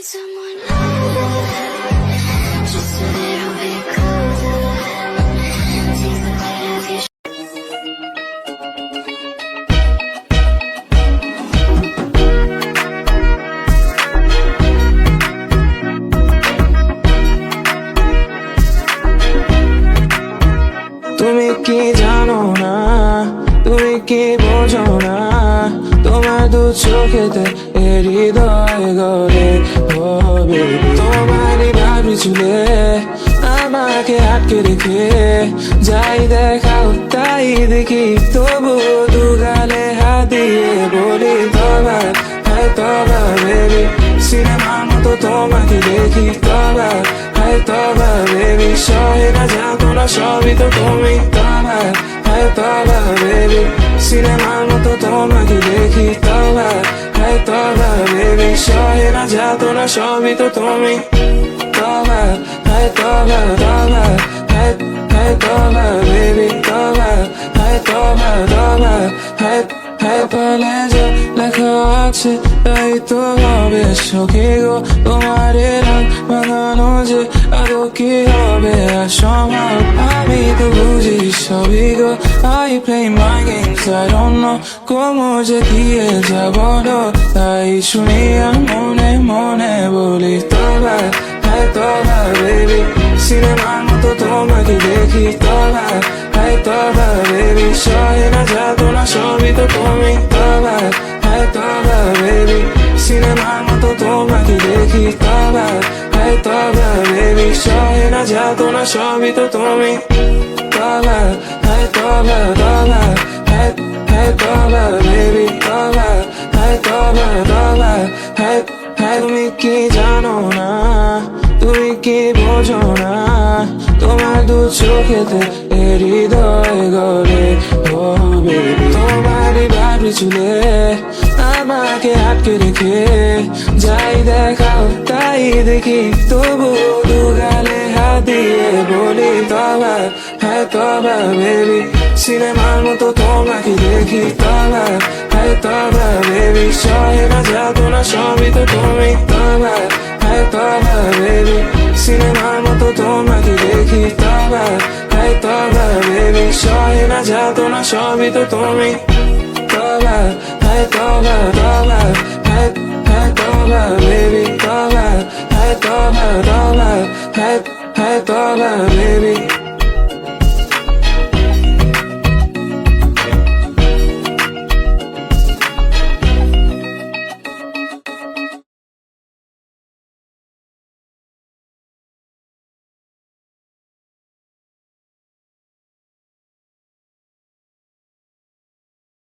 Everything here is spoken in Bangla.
someone older, just a little bit colder. Take the weight of your তুমি কি জানো না, তুমি কি বোঝো না, তোমার দু চোখেতে এ হৃদয় গলে হবে। তোমারই ভাবি চুলে আমাকে আটকে রেখে যাই দেখাও তাই দেখি, তবু দু গালে হাত দিয়ে বলি তবা, হ্যাঁ তবা বেবি। সিনেমার মতো তোমাকে দেখি তবা, হ্যাঁ তবা বেবি। সহে না যাতো না সবই তো তুমি তবা, হ্যাঁ তবা বেবি। সিনেমার মতো তোমাকে দেখি তবা, হ্যাঁ তবা বেবি। সহে না যাতো না সবই তো তুমি তবা, হ্যাঁ তবা তবা, হ্যাঁ হ্যাঁ তবা বেবি তবা, হ্যাঁ তবা তবা, হ্যাঁ হ্যাঁ। কলেজে লেখা আছে তাই তো হবে সখী গো, তোমার রং বাঁধানো যে আরো কি হবে অসম্ভব। আমি তো বুঝি সবই গো, I play my games, I don't know কমো যে দিয়ে যাব না, তাই শুনি আর মনে মনে বলি তবা, হ্যাঁ তবা বেবি। সিনেমার মতো তোমাকে দেখি তবা, হ্যাঁ তবা বেবি। সহে না যাতো না সবই তো তুমি তবা, হ্যাঁ তবা বেবি। সিনেমার মতো তোমাকে দেখি তবা, হ্যাঁ তবা বেবি। সহে না যাতো না সবই তো তুমি তবা, হ্যাঁ তবা তবা, হ্যাঁ হ্যাঁ তবা বেবি তবা, হ্যাঁ তবা তবা, হ্যাঁ হ্যাঁ। তুমি কি জানো না, তুমি কি বোঝো না, তোমার দু চোখেতে এ হৃদয় গলে হবে। তোমারই ভাবি চুলে আমাকে আটকে রেখে যাই দেখাও তাই দেখি, তবু দু গালে হাত দিয়ে বলি তবা, হ্যাঁ তবা বেবি। সিনেমার মতো তোমাকে দেখি তবা, হ্যাঁ তবা বেবি। সহে না যাতো না সবই তো তুমি তবা, হ্যাঁ তবা বেবি। সিনেমার মতো তোমাকে দেখি তবা, হ্যাঁ তবা বেবি। সহে না যাতো না সবই তো তুমি তবা, হ্যাঁ তবা তবা,